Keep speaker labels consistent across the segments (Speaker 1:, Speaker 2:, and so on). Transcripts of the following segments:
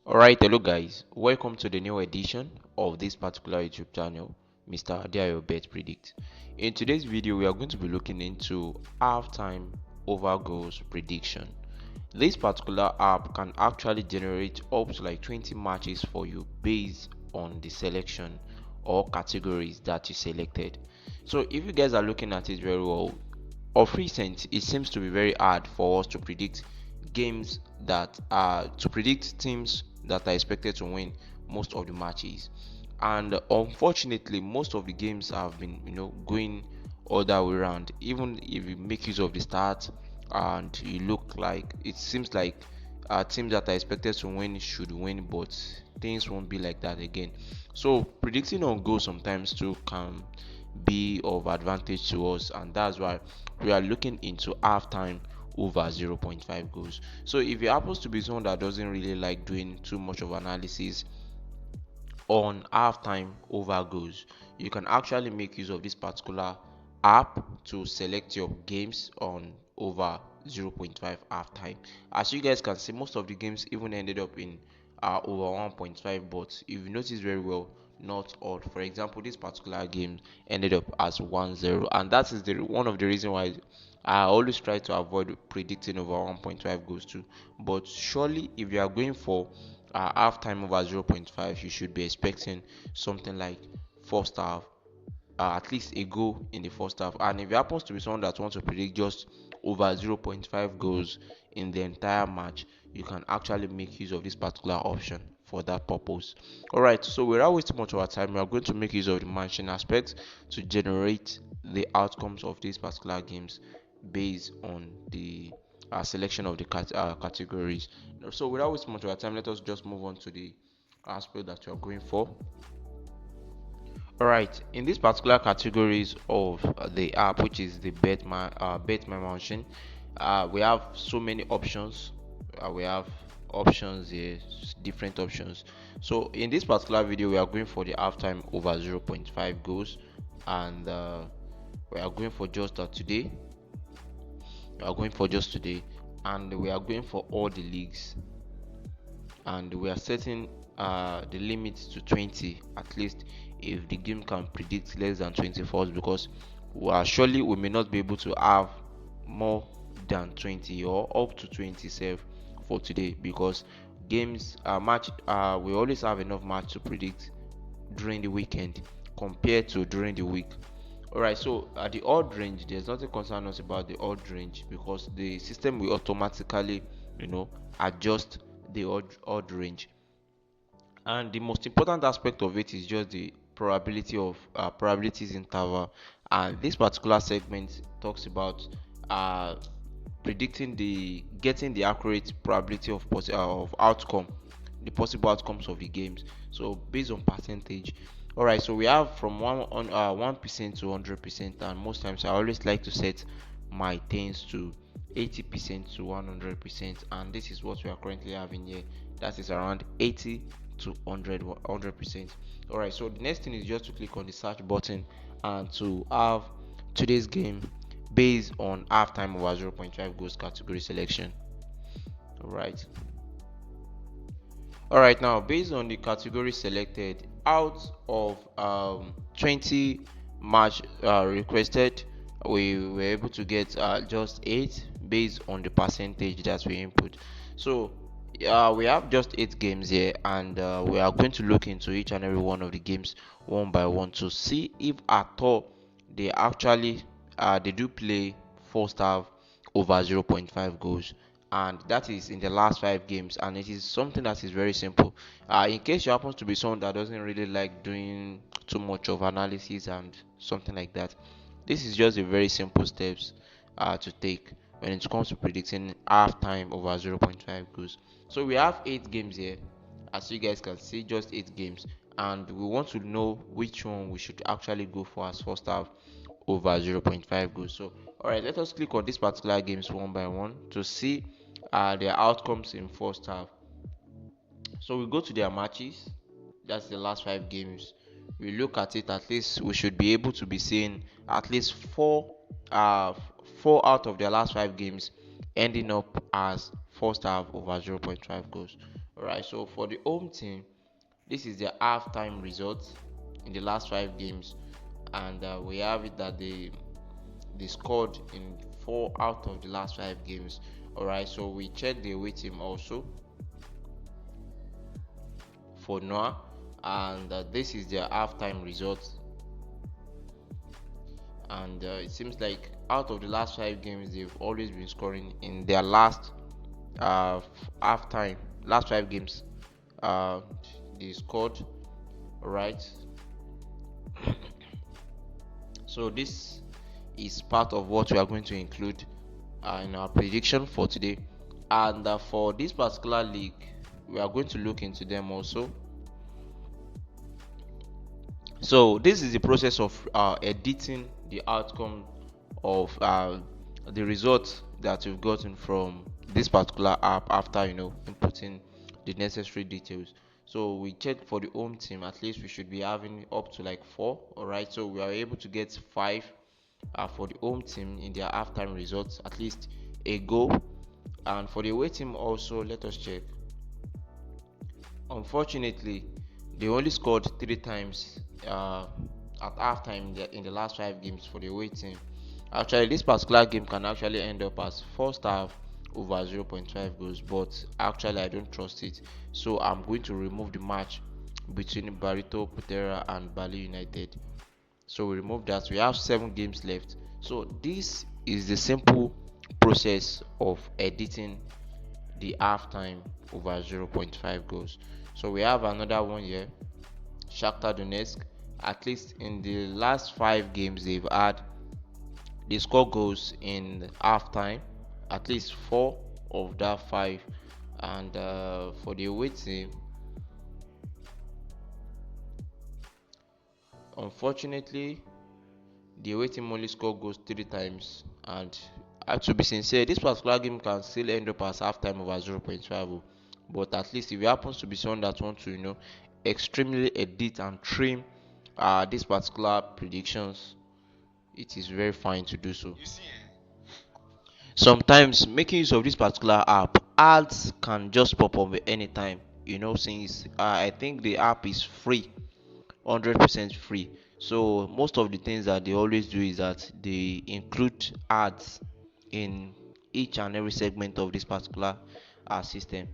Speaker 1: Alright, hello guys, welcome to the new edition of this particular YouTube channel, Mr. Adeayo Bet Predict. In today's video, we are going to be looking into halftime over goals prediction. This particular app can actually generate up to like 20 matches for you based on the selection or categories that you selected. So if you guys are looking at it very well, of recent it seems to be very hard for us to predict games that are to predict teams that are expected to win most of the matches, and unfortunately most of the games have been going other way around. Even if you make use of the start and you look like it seems like teams that are expected to win should win, but things won't be like that again. So predicting on goals sometimes too can be of advantage to us, and that's why we are looking into halftime over 0.5 goals. So if it happens to be someone that doesn't really like doing too much of analysis on halftime over goals, you can actually make use of this particular app to select your games on over 0.5 halftime. As you guys can see, most of the games even ended up in over 1.5, but if you notice very well, not all. For example, this particular game ended up as 1-0, and that is the one of the reasons why I always try to avoid predicting over 1.5 goals too. But surely if you are going for half time over 0.5, you should be expecting something like first half, at least a goal in the first half. And if it happens to be someone that wants to predict just over 0.5 goals in the entire match, you can actually make use of this particular option for that purpose. Alright, so without wasting much of our time, we are going to make use of the matching aspect to generate the outcomes of these particular games based on the selection of the categories. So without wasting much of our time, let us just move on to the aspect that you are going for. Alright, in these particular categories of the app, which is the Bet My Mansion, we have so many options. We have options here, different options. So in this particular video, we are going for the halftime over 0.5 goals, and we are going for just today. We are going for just today, and we are going for all the leagues, and we are setting the limit to 20 at least if the game can predict less than 20 falls, because surely we may not be able to have more than 20 or up to 20 save for today, because games match we always have enough match to predict during the weekend compared to during the week. Alright, so at the odd range, there's nothing concern us about the odd range, because the system will automatically adjust the odd range. And the most important aspect of it is just the probability of probabilities interval. And this particular segment talks about uh, predicting the getting the accurate probability of outcome, the possible outcomes of the games, so based on percentage. All right, so we have from 1% to 100%, and most times I always like to set my things to 80% to 100%, and this is what we are currently having here. That is around 80 to 100%. All right, so the next thing is just to click on the search button and to have today's game based on halftime over 0.5 goals category selection. All right, now based on the category selected, out of 20 match requested, we were able to get just 8 based on the percentage that we input. So we have just 8 games here, and we are going to look into each and every one of the games one by one to see if at all they actually they do play first half over 0.5 goals, and that is in the last 5 games. And it is something that is very simple. In case you happen to be someone that doesn't really like doing too much of analysis and something like that, this is just a very simple steps to take when it comes to predicting halftime over 0.5 goals. So we have 8 games here, as you guys can see, just 8 games, and we want to know which one we should actually go for as first half over 0.5 goals. So all right, let us click on these particular games one by one to see their outcomes in first half. So we go to their matches, that's the last 5 games. We look at it, at least we should be able to be seeing at least four out of their last 5 games ending up as first half over 0.5 goals. Alright, so for the home team, this is their halftime results in the last 5 games, and we have it that they scored in 4 out of the last 5 games. Alright, so we check the away team also for Noah, and this is their halftime results. And it seems like out of the last 5 games, they've always been scoring in their last halftime. Last 5 games, they scored. Right. So this is part of what we are going to include in our prediction for today, and for this particular league, we are going to look into them also. So this is the process of editing the outcome of the results that you've gotten from this particular app after inputting the necessary details. So we check for the home team, at least we should be having up to like 4. All right, so we are able to get 5 for the home team in their halftime results, at least a goal. And for the away team also, let us check. Unfortunately, they only scored 3 times at halftime in the last 5 games for the away team. Actually, this particular game can actually end up as first half over 0.5 goals, but actually I don't trust it, so I'm going to remove the match between Barito Putera and Bali United. So we remove that. We have 7 games left. So this is the simple process of editing the halftime over 0.5 goals. So we have another one here. Shakhtar Donetsk, at least in the last 5 games they score goals in halftime, at least 4 of that 5. And for the away team, unfortunately, the away team only score goals 3 times. And to be sincere, this particular game can still end up as halftime over 0.5. But at least if it happens to be someone that wants to extremely edit and trim these particular predictions, it is very fine to do so. Sometimes making use of this particular app, ads can just pop up anytime, since I think the app is free, 100% free. So most of the things that they always do is that they include ads in each and every segment of this particular system.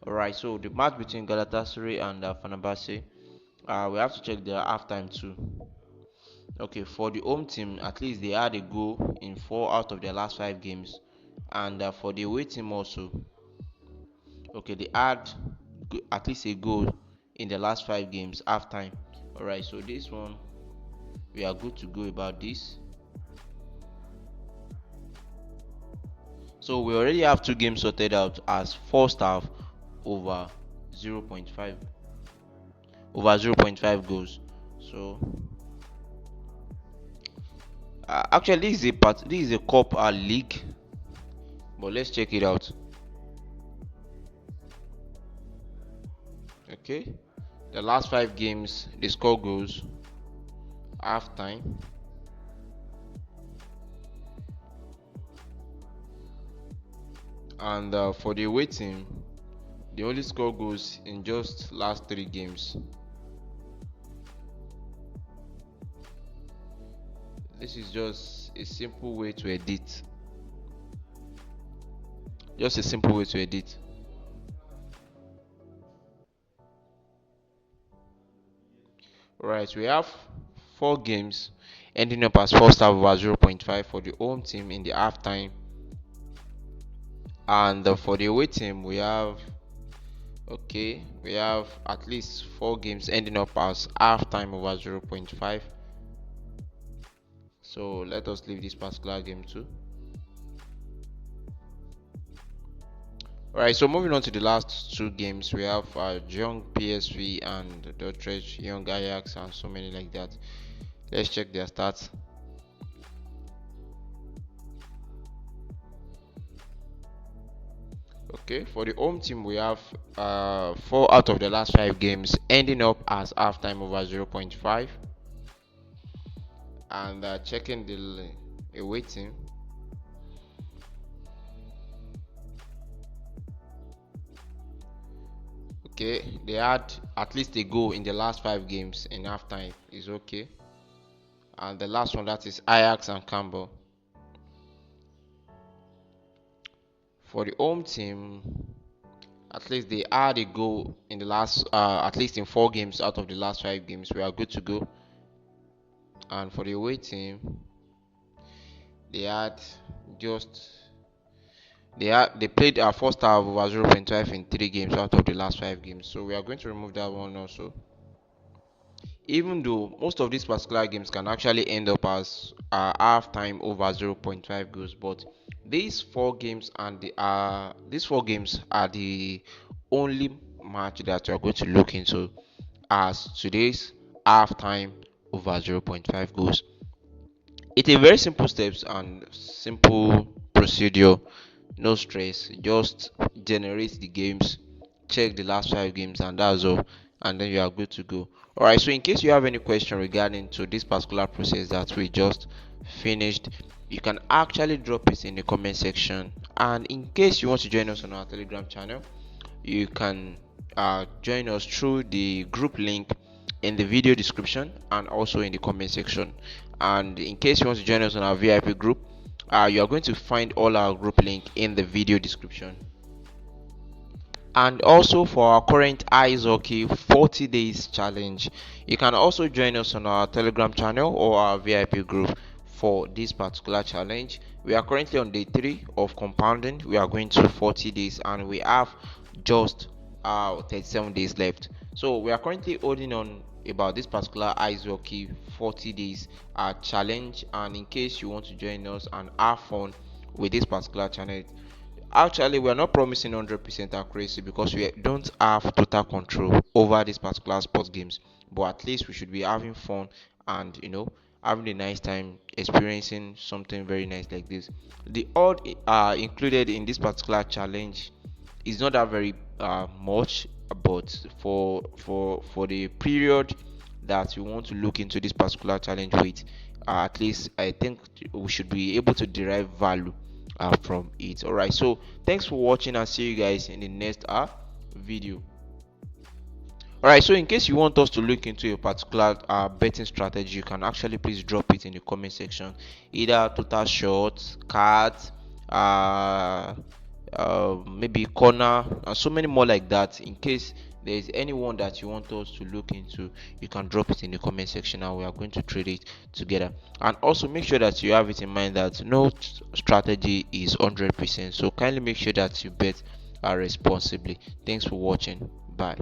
Speaker 1: Alright, so the match between Galatasaray and Fenerbahce, we have to check their halftime too. Okay, for the home team, at least they had a goal in 4 out of their last 5 games, and for the away team also, okay, they had at least a goal in the last 5 games halftime. All right, so this one we are good to go about this. So we already have 2 games sorted out as first half over 0.5 goals. So actually, this is a cup league, but let's check it out. Okay, the last 5 games they score goals half time, and for the away team, they only score goals in just last 3 games. This is just a simple way to edit. Just a simple way to edit. Right, we have 4 games ending up as first half over 0.5 for the home team in the halftime, and for the away team we have at least 4 games ending up as halftime over 0.5. So let us leave this particular game too. Alright, so moving on to the last 2 games, we have Young PSV and Dordrecht, Young Ajax, and so many like that. Let's check their stats. Okay, for the home team, we have 4 out of the last 5 games ending up as halftime over 0.5. And checking the away team, Okay, they had at least a goal in the last 5 games in halftime. Is okay. And the last one, that is Ajax and Campbell. For the home team, at least they had a goal in the last, at least in 4 games out of the last 5 games. We are good to go. And for the away team, they had just they played our first half over 0.5 in 3 games out of the last 5 games. So we are going to remove that one also. Even though most of these particular games can actually end up as half time over 0.5 goals, but these 4 games are the only match that we are going to look into as today's half time over 0.5 goals. It's a very simple steps and simple procedure, no stress. Just generate the games, check the last 5 games, and that's all. And then you are good to go. Alright, so in case you have any question regarding to this particular process that we just finished, you can actually drop it in the comment section. And in case you want to join us on our Telegram channel, you can join us through the group link in the video description and also in the comment section. And in case you want to join us on our VIP group, you are going to find all our group link in the video description. And also for our current ice hockey 40 days challenge, you can also join us on our Telegram channel or our VIP group for this particular challenge. We are currently on day 3 of compounding. We are going to 40 days and we have just 37 days left. So we are currently holding on about this particular ice hockey 40 days challenge. And in case you want to join us and have fun with this particular challenge, actually we are not promising 100% accuracy because we don't have total control over these particular sports games, but at least we should be having fun and having a nice time experiencing something very nice like this. The odd included in this particular challenge is not that very much, but for the period that you want to look into this particular challenge with, at least I think we should be able to derive value from it. All right, so thanks for watching and see you guys in the next video. All right, so in case you want us to look into a particular betting strategy, you can actually please drop it in the comment section, either total shots, cards, maybe corner, and so many more like that. In case there is anyone that you want us to look into, you can drop it in the comment section and we are going to trade it together. And also make sure that you have it in mind that no strategy is 100%, so kindly make sure that you bet responsibly. Thanks for watching. Bye.